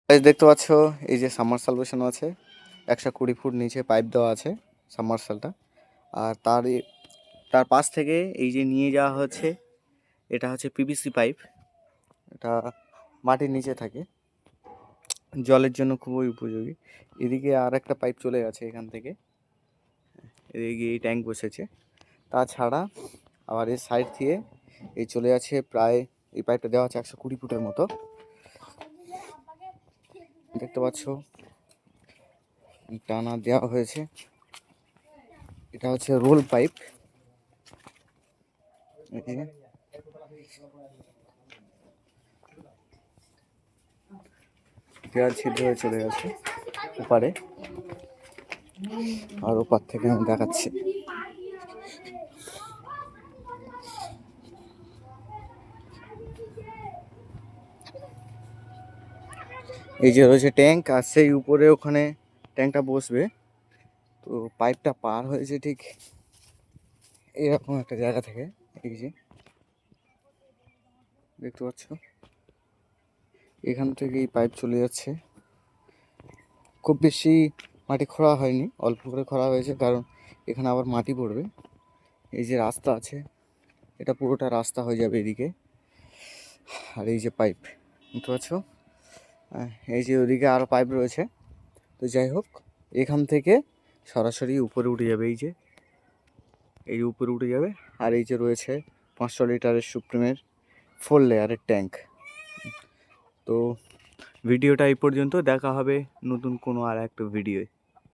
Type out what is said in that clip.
Guys দেখতে পাচ্ছ এই যে সাবমার্সাল বসানো আছে 120 ফুট নিচে পাইপ দেওয়া আছে সাবমার্সালটা। আর তার পাশ থেকে এই যে নিয়ে যাওয়া হচ্ছে এটা হচ্ছে পিভিসি পাইপ। এটা মাটির নিচে থাকে, জলের জন্য খুবই উপযোগী। এদিকে আর একটা পাইপ চলে গেছে এখান থেকে, এদিকে এই ট্যাঙ্ক বসেছে। তাছাড়া আবার এই সাইড দিয়ে এই চলে যাচ্ছে প্রায়, এই পাইপটা দেওয়া আছে 120 ফুটের মতো। দেখতে পাচ্ছ টানা দেওয়া হয়েছে। এটা হচ্ছে রোল পাইপ। দেওয়াল ছিদ্র হয়ে চলে গেছে ওপারে, আর ওপার থেকে আমি দেখাচ্ছি। এই যে রয়েছে ট্যাঙ্ক, আর সেই উপরে ওখানে ট্যাঙ্কটা বসবে। তো পাইপটা পার হয়েছে ঠিক এরকম একটা জায়গা থেকে। এই যে দেখতে পাচ্ছ এখান থেকে এই পাইপ চলে যাচ্ছে। খুব বেশি মাটি খোঁড়া হয়নি, অল্প করে খোঁড়া হয়েছে, কারণ এখানে আবার মাটি পড়বে। এই যে রাস্তা আছে, এটা পুরোটা রাস্তা হয়ে যাবে এদিকে। আর এই যে পাইপ দেখতে পাচ্ছ, এই যে ওদিকে আরও পাইপ রয়েছে। তো যাই হোক, এখান থেকে সরাসরি উপরে উঠে যাবে। এই যে উপরে উঠে যাবে। আর এই যে রয়েছে 500 লিটারের সুপ্রিমের 4 লেয়ারের ট্যাঙ্ক। তো ভিডিওটা এই পর্যন্ত, দেখা হবে নতুন কোনো আর একটা ভিডিওয়।